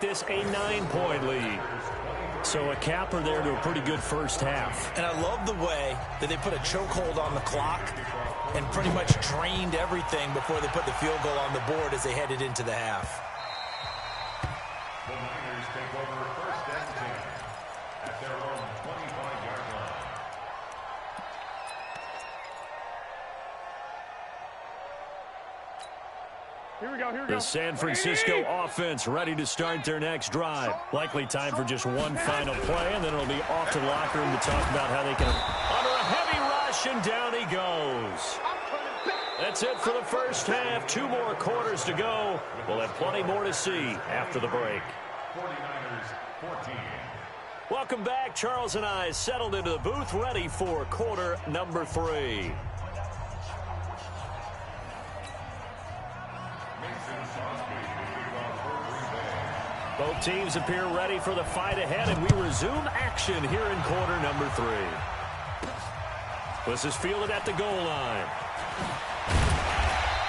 This a 9-point lead. So a capper there to a pretty good first half. And I love the way that they put a chokehold on the clock and pretty much drained everything before they put the field goal on the board as they headed into the half. The Niners take over first and 10 at their own 25-yard line. Here we go. The San Francisco offense ready to start their next drive. Likely time for just one final play, and then it'll be off to the locker room to talk about how they can... Under a heavy rush, and down he goes. That's it for the first half. 2 more quarters to go. We'll have plenty more to see after the break. 49ers 14. Welcome back. Charles and I settled into the booth, ready for quarter number 3. Both teams appear ready for the fight ahead, and we resume action here in quarter number 3. This is fielded at the goal line.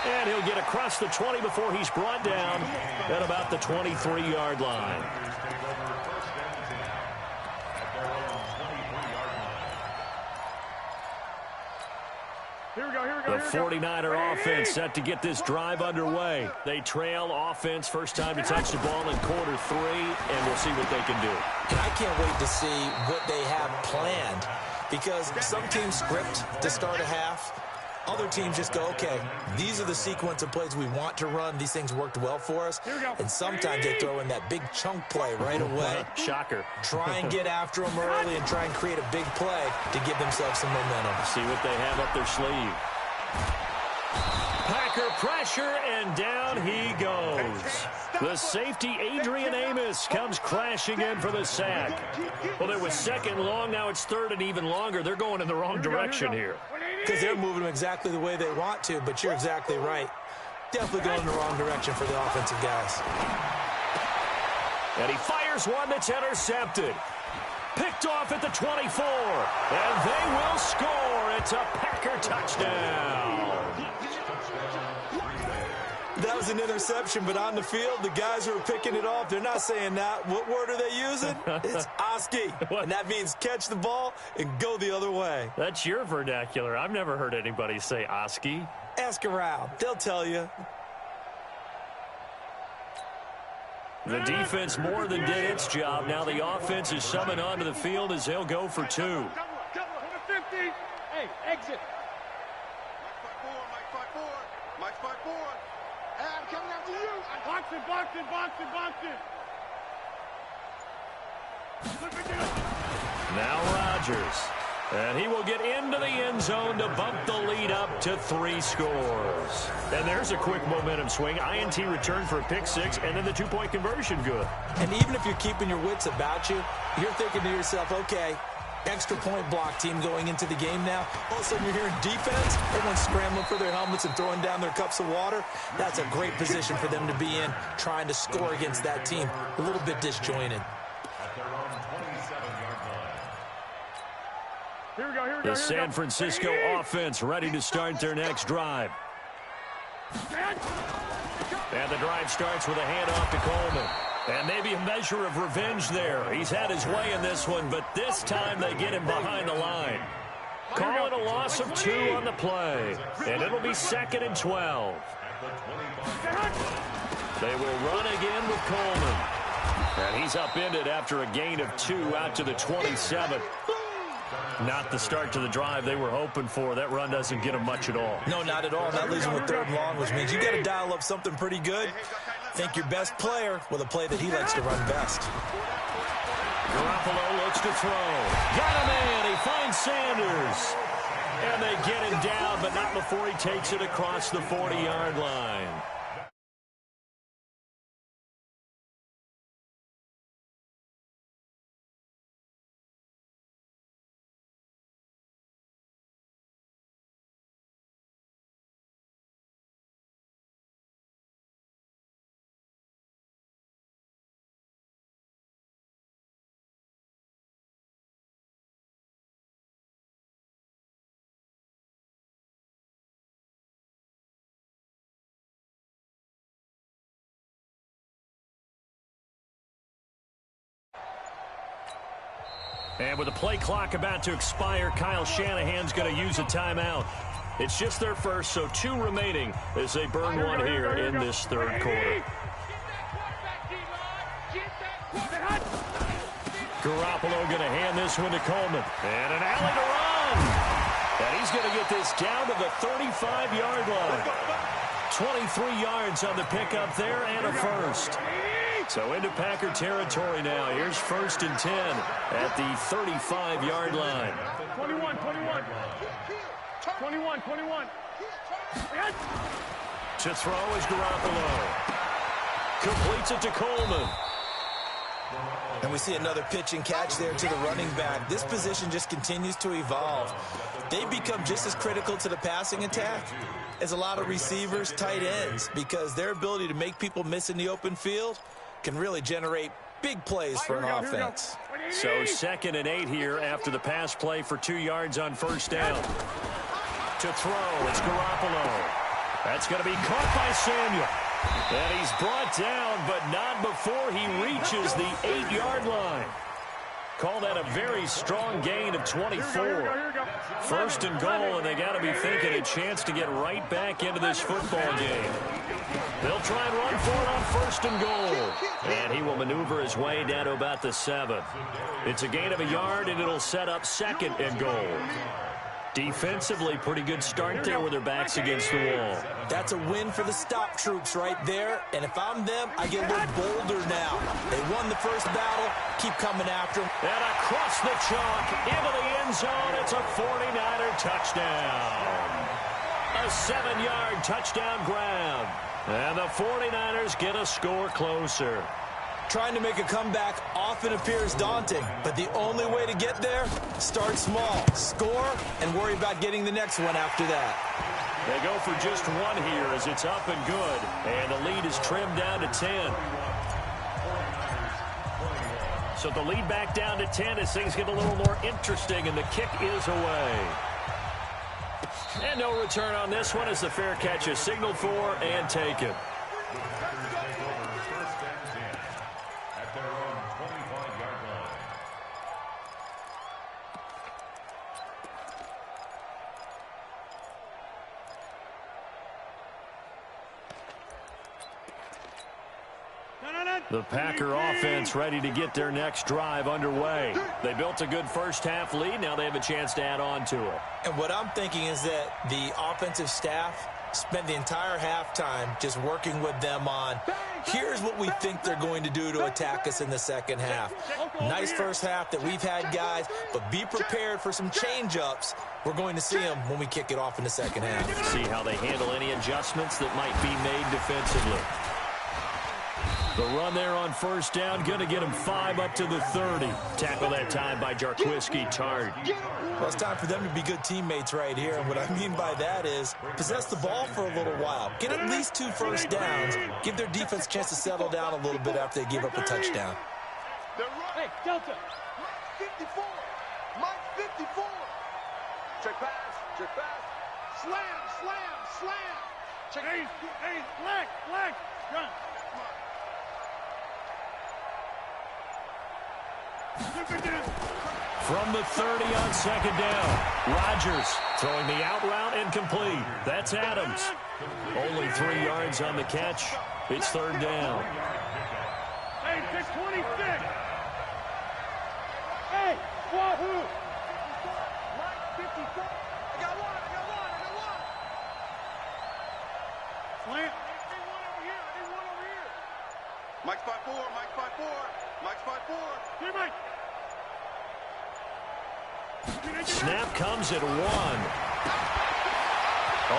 And he'll get across the 20 before he's brought down at about the 23-yard line. The 49er offense set to get this drive underway. They trail offense, first time to touch the ball in quarter 3, and we'll see what they can do. And I can't wait to see what they have planned, because some teams script to start a half. Other teams just go, okay, these are the sequence of plays we want to run. These things worked well for us. And sometimes they throw in that big chunk play right away. Shocker. Try and get after them early and try and create a big play to give themselves some momentum. See what they have up their sleeve. Packer pressure, and down he goes. The safety, Adrian Amos, comes crashing in for the sack. Well, it was second long. Now it's third and even longer. They're going in the wrong direction here. Because they're moving them exactly the way they want to, but you're exactly right. Definitely going in the wrong direction for the offensive guys. And he fires one that's intercepted. Picked off at the 24. And they will score. It's a Packer touchdown. That was an interception, but on the field, the guys who are picking it off, they're not saying that. What word are they using? It's Oski. And that means catch the ball and go the other way. That's your vernacular. I've never heard anybody say Oski. Ask around. They'll tell you. The defense more than did its job. Now the offense is summoned onto the field as they'll go for 2. Hey, exit. Mike 5-4. And coming after you. Box it. Now Rodgers. And he will get into the end zone to bump the lead up to 3 scores. And there's a quick momentum swing. INT return for a pick 6, and then the 2-point conversion good. And even if you're keeping your wits about you, you're thinking to yourself, okay, extra point block team going into the game now. All of a sudden you're hearing defense. Everyone's scrambling for their helmets and throwing down their cups of water. That's a great position for them to be in, trying to score against that team. A little bit disjointed. At their own 27-yard line. Here we go. The San Francisco offense ready to start their next drive. And the drive starts with a handoff to Coleman. And maybe a measure of revenge there. He's had his way in this one, but this time they get him behind the line. Call it a loss of 2 on the play. And it'll be 2nd and 12. They will run again with Coleman. And he's upended after a gain of 2 out to the 27. Not the start to the drive they were hoping for. That run doesn't get them much at all. No, not at all. Not losing with 3rd and long, which means you got to dial up something pretty good. Think your best player with a play that he likes to run best. Garoppolo looks to throw. Got him in. He finds Sanders. And they get him down, but not before he takes it across the 40-yard line. And with the play clock about to expire, Kyle Shanahan's going to use a timeout. It's just their first, so 2 remaining as they burn one here in this third quarter. Garoppolo going to hand this one to Coleman. And an alley to run. And he's going to get this down to the 35-yard line. 23 yards on the pickup there and a first. So into Packer territory now. Here's 1st and 10 at the 35-yard line. 21. 21. To throw is Garoppolo. Completes it to Coleman. And we see another pitch and catch there to the running back. This position just continues to evolve. They become just as critical to the passing attack as a lot of receivers, tight ends, because their ability to make people miss in the open field can really generate big plays for an offense. So 2nd and 8 here after the pass play for 2 yards on 1st down. To throw, it's Garoppolo. That's going to be caught by Samuel. And he's brought down, but not before he reaches the 8-yard line. Call that a very strong gain of 24. 1st and goal, and they got to be thinking a chance to get right back into this football game. They'll try and run for it on 1st and goal. And he will maneuver his way down to about the 7. It's a gain of a yard, and it'll set up 2nd and goal. Defensively, pretty good start there with their backs against the wall. That's a win for the stop troops right there. And if I'm them, I get a little bolder now. They won the first battle. Keep coming after them. And across the chalk into the end zone. It's a 49er touchdown. A 7-yard touchdown grab. And the 49ers get a score closer. Trying to make a comeback often appears daunting, but the only way to get there, start small, score, and worry about getting the next one after that. They go for just 1 here as it's up and good, and the lead is trimmed down to 10. So the lead back down to 10 as things get a little more interesting, and the kick is away. And no return on this one as the fair catch is signaled for and taken. The Packer offense ready to get their next drive underway. They built a good first half lead. Now they have a chance to add on to it. And what I'm thinking is that the offensive staff spent the entire halftime just working with them on, here's what we think they're going to do to attack us in the second half. Nice first half that we've had, guys, but be prepared for some change-ups. We're going to see them when we kick it off in the second half. See how they handle any adjustments that might be made defensively. The run there on 1st down, going to get him 5 up to the 30. Tackle that time by Jarquiski Tart. Well, it's time for them to be good teammates right here. And what I mean by that is possess the ball for a little while. Get at least 2 first downs. Give their defense a chance to settle down a little bit after they give up a touchdown. Hey, Delta. Mike 54. Mike 54. Check pass. Slam. Check. Hey, flag. Run. From the 30 on 2nd down, Rodgers throwing the out route incomplete. That's Adams. Only 3 yards on the catch. It's 3rd down. Hey, 626. Hey, wahoo. Mike 54. I got one. Slant. I need one over here. Mike's 5'4. Mike's 5'4. Here, Mike. Snap comes at 1.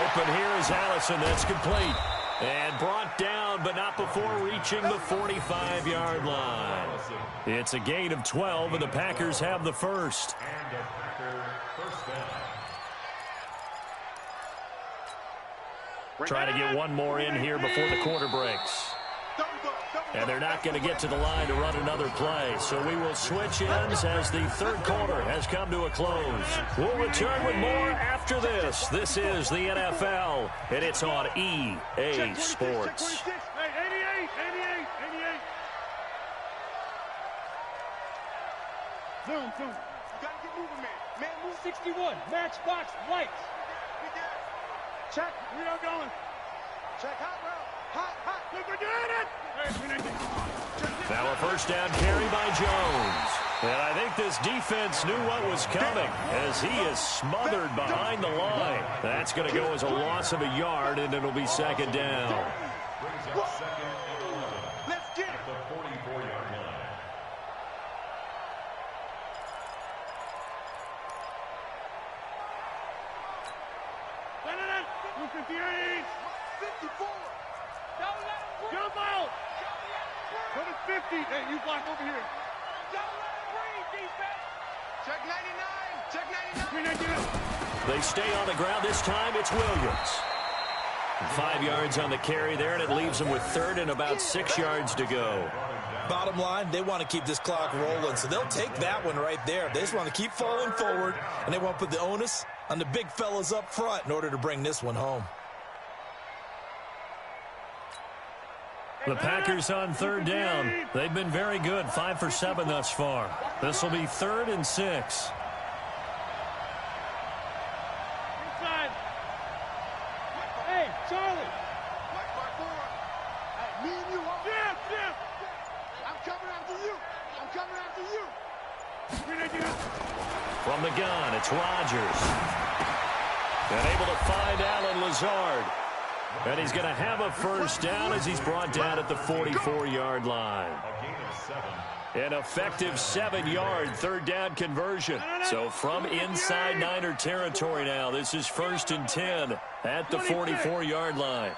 Open here is Allison. That's complete. And brought down, but not before reaching the 45-yard line. It's a gain of 12, and the Packers have the first. And a Packer first down. Trying to get one more in here before the quarter breaks. And they're not going to get to the line to run another play. So we will switch ends as the third quarter has come to a close. We'll return with more after this. This is the NFL, and it's on EA Sports. Hey, 88. Zoom. gotta get moving, man. Man, move. 61, matchbox lights. Check. We are going. Check. Hot, bro. Hot, hot. Look, we're doing it. Now a first down carry by Jones. And I think this defense knew what was coming as he is smothered behind the line. That's going to go as a loss of a yard, and it'll be second down. Let's get it. The 44-yard line. Move 58. 54. Jump out. Go to 50. Hey, you block over here. Don't let him breathe, defense. Check 99. Check 99. They stay on the ground. This time it's Williams. 5 yards on the carry there, and it leaves them with third and about 6 yards to go. Bottom line, they want to keep this clock rolling, so they'll take that one right there. They just want to keep falling forward, and they want to put the onus on the big fellas up front in order to bring this one home. The Packers on third down. They've been very good, 5 for 7 thus far. This will be 3rd and 6. Inside. Hey, Charlie. Me and you. Jim. I'm coming after you. I'm coming after you. From the gun, it's Rodgers. And able to find Alan Lazard. And he's going to have a first down as he's brought down at the 44-yard line. A gain of 7. An effective 7-yard third down conversion. So from inside Niner territory now, this is 1st and 10 at the 44-yard line.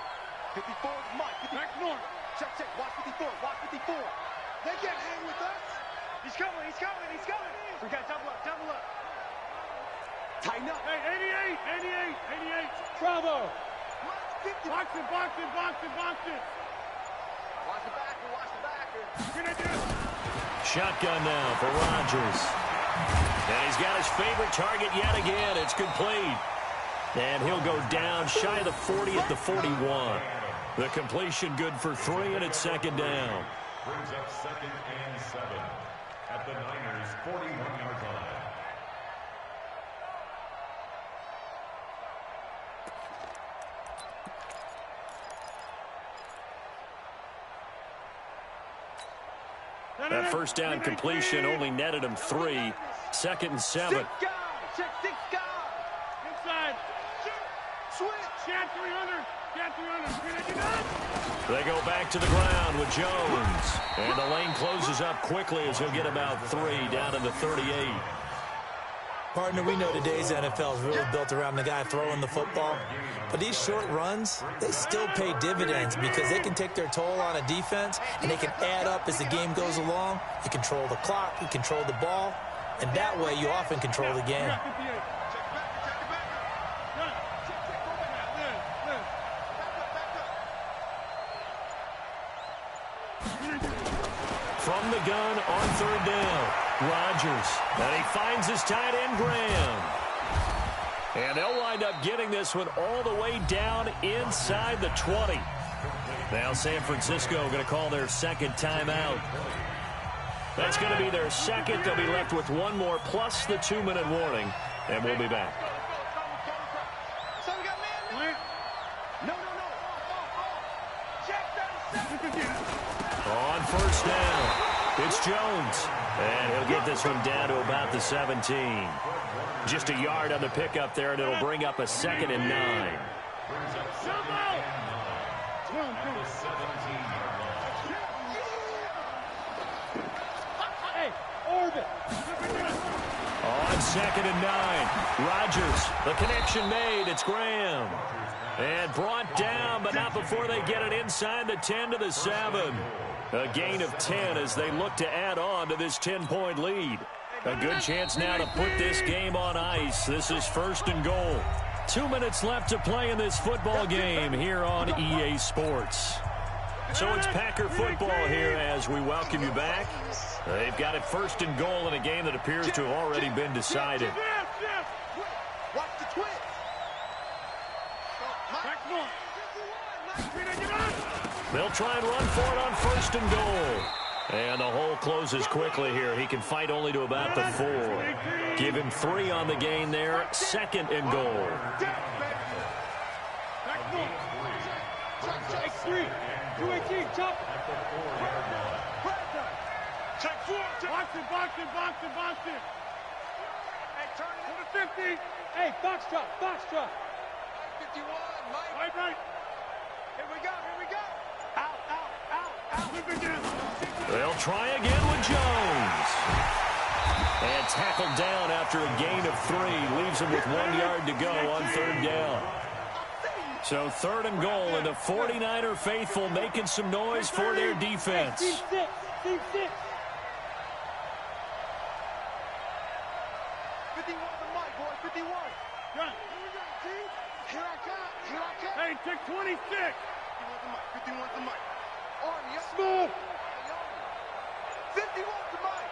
54 is Mike. 54. Check. Watch 54. Watch 54. They can't hang with us. He's coming. We got double up. Tighten up. Hey, 88. Bravo. Box it. Watch the backer. Shotgun now for Rodgers. And he's got his favorite target yet again. It's complete. And he'll go down shy of the 40 at the 41. The completion good for 3, and it's second down. Brings up 2nd and 7 at the Niners' 41-yard line. That first down completion only netted him 3. 2nd and 7. 6 guys. Check 6 guys. Inside. Switch. Cat 300. They go back to the ground with Jones. And the lane closes up quickly as he'll get about 3 down to the 38. Partner, we know today's NFL is really built around the guy throwing the football. But these short runs, they still pay dividends because they can take their toll on a defense, and they can add up as the game goes along. You control the clock, you control the ball, and that way you often control the game. From the gun on third down, Rodgers. And he finds his tight end, Graham. And they'll wind up getting this one all the way down inside the 20. Now San Francisco going to call their second timeout. That's going to be their second. They'll be left with one more plus the 2-minute warning. And we'll be back. On first down, it's Jones. And he'll get this one down to about the 17. Just a yard on the pickup there, and it'll bring up a 2nd and 9. Hey, orbit. On 2nd and 9, Rodgers, the connection made. It's Graham. And brought down, but not before they get it inside the 10 to the 7. A gain of 10 as they look to add on to this 10-point lead. A good chance now to put this game on ice. This is 1st and goal. 2 minutes left to play in this football game here on EA Sports. So it's Packer football here as we welcome you back. They've got it 1st and goal in a game that appears to have already been decided. Watch the twist. They'll try and run for it on 1st and goal. And the hole closes quickly here. He can fight only to about the 4. Give him 3 on the gain there. 2nd and goal. Check 3. 218. Chop. Check 4. Box it. Hey, turn it. To the 50. Hey, box chop. 51. Mike. Right. Here we go. Out. They'll try again with Jones. And tackled down after a gain of 3. Leaves him with 1 yard to go on 3rd down. So 3rd and goal, and the 49er faithful making some noise for their defense. Team 6. 51 to Mike, boy. 51. Gun. Here I come. Hey, take 26. 51 to Mike. Smooth. 51 to Mike.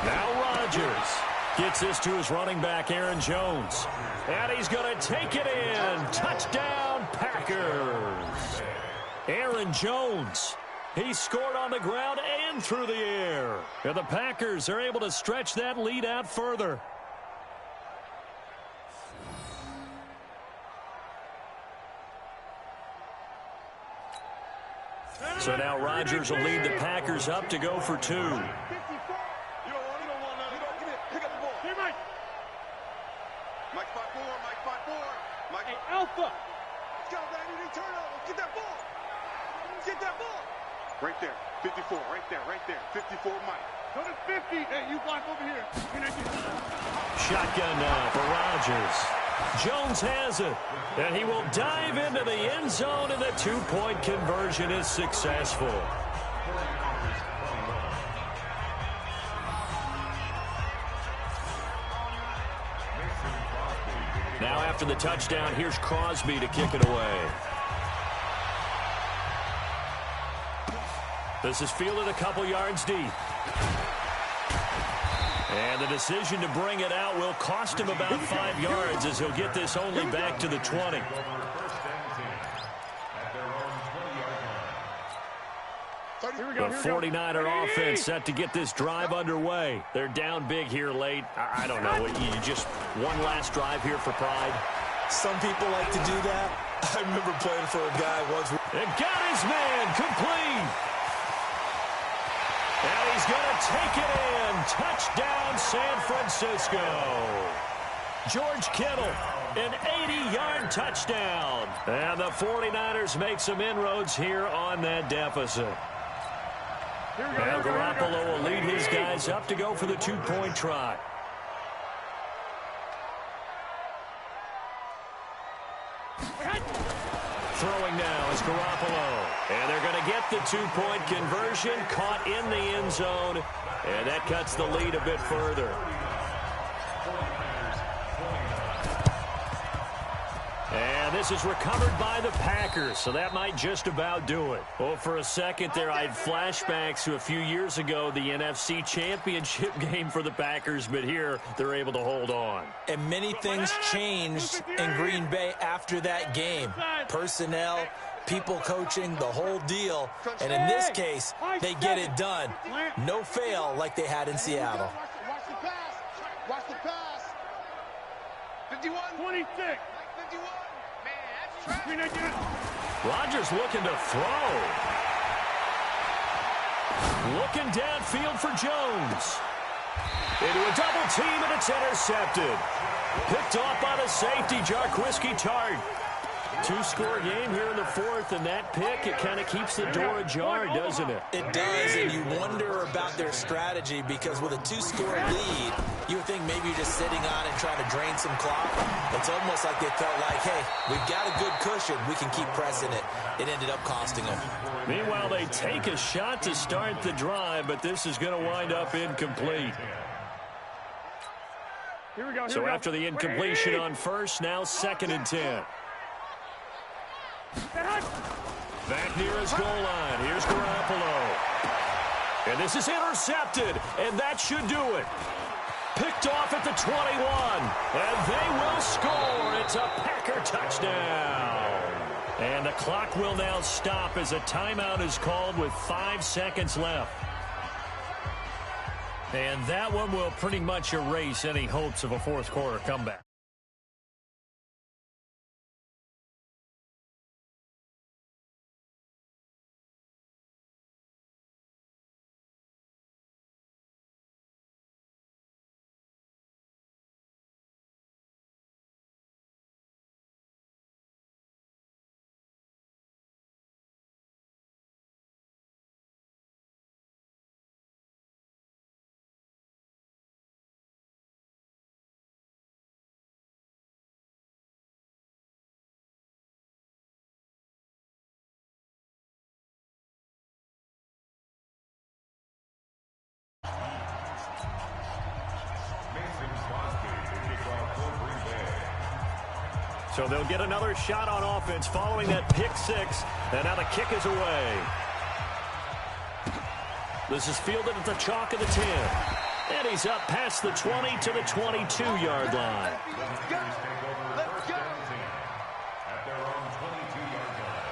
Now Rodgers gets this to his running back, Aaron Jones. And he's going to take it in. Touchdown, Packers. Aaron Jones. He scored on the ground and through the air. And the Packers are able to stretch that lead out further. So now Rodgers will lead the Packers up to go for 2. You don't want none. Pick up the ball. Here, Mike. Mike 5-4. Mike. Hey, Alpha. Let's go, baby. Turnover. Get that ball. Right there. 54. Right there. 54, Mike. Go to 50. Hey, you block over here. Shotgun now for Rodgers. Jones has it, and he will dive into the end zone, and the 2-point conversion is successful. Now after the touchdown, here's Crosby to kick it away. This is fielded a couple yards deep. And the decision to bring it out will cost him about 5 yards, as he'll get this only back to the 20. The 49er offense set to get this drive underway. They're down big here late. I don't know. You just one last drive here for pride. Some people like to do that. I remember playing for a guy once. And got his man complete. And he's going to take it in. Touchdown, San Francisco. George Kittle, an 80-yard touchdown. And the 49ers make some inroads here on that deficit. Now Garoppolo will lead his guys up to go for the 2-point try. Throwing now is Garoppolo. And they're going to get the 2-point conversion, caught in the end zone. And that cuts the lead a bit further. And this is recovered by the Packers, so that might just about do it. Well, for a second there, I had flashbacks to a few years ago, the NFC Championship game for the Packers, but here they're able to hold on. And many things changed in Green Bay after that game. Personnel, people coaching, the whole deal. And in this case, they get it done. No fail like they had in Seattle. Watch the pass. Watch the pass. 51. 26. 51. Man, that's trash. Rodgers looking to throw. Looking downfield for Jones. Into a double team, and it's intercepted. Picked off by the safety, Jarquiski Tart. 2-score game here in the 4th, and that pick, it kind of keeps the door ajar, doesn't it? It does, and you wonder about their strategy, because with a 2-score lead, you would think maybe you're just sitting on and trying to drain some clock. It's almost like they felt like, hey, we've got a good cushion. We can keep pressing it. It ended up costing them. Meanwhile, they take a shot to start the drive, but this is going to wind up incomplete. Here we go. So after the incompletion on first, now 2nd and 10. Back near his goal line. Here's Garoppolo. And this is intercepted, and that should do it. Picked off at the 21, and they will score. It's a Packer touchdown. And the clock will now stop as a timeout is called with 5 seconds left. And that one will pretty much erase any hopes of a fourth quarter comeback. So they'll get another shot on offense following that pick six. And now the kick is away. This is fielded at the chalk of the 10. And he's up past the 20 to the 22-yard line. Let's go. Let's go. At their own 22-yard line.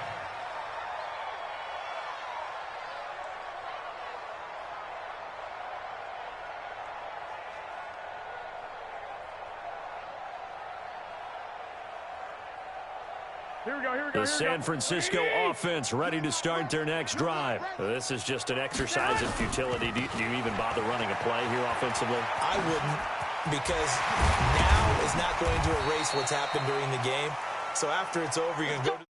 The San Francisco offense ready to start their next drive. This is just an exercise in futility. Do you even bother running a play here offensively? I wouldn't, because now is not going to erase what's happened during the game. So after it's over, you're going to go to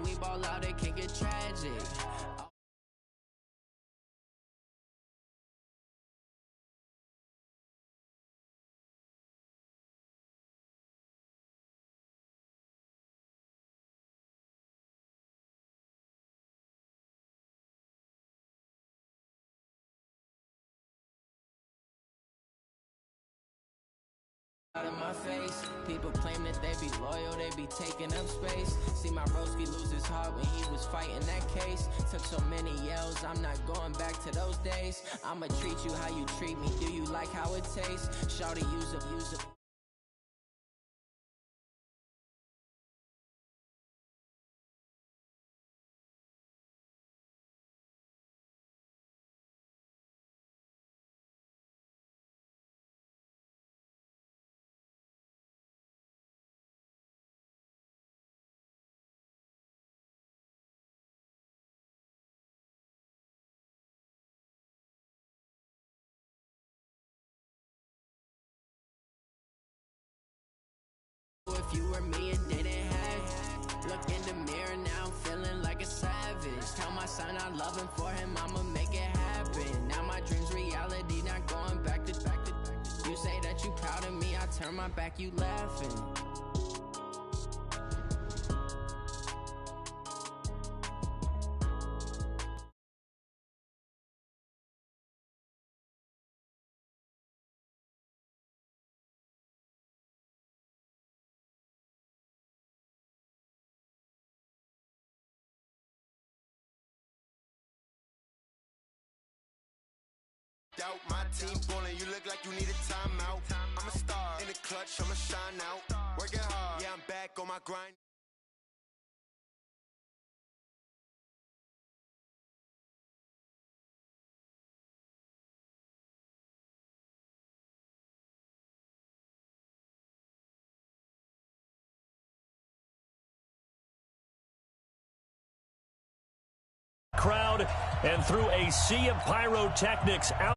We ball out, it can get tragic. Out of my face, people claim that they be loyal, they be taking up space. See my broski lose his heart when he was fighting that case. Took so many yells, I'm not going back to those days. I'ma treat you how you treat me, do you like how it tastes? Shawty, use up. If you were me and didn't have, look in the mirror now, I'm feeling like a savage. Tell my son I'm loving for him, I'ma make it happen. Now my dream's reality, not going back to. You say that you proud of me, I turn my back, you laughing. Doubt my team ballin', you look like you need a timeout. I'm a star in the clutch, I'ma shine out. Working hard, yeah, I'm back on my grind. Crowd and through a sea of pyrotechnics out.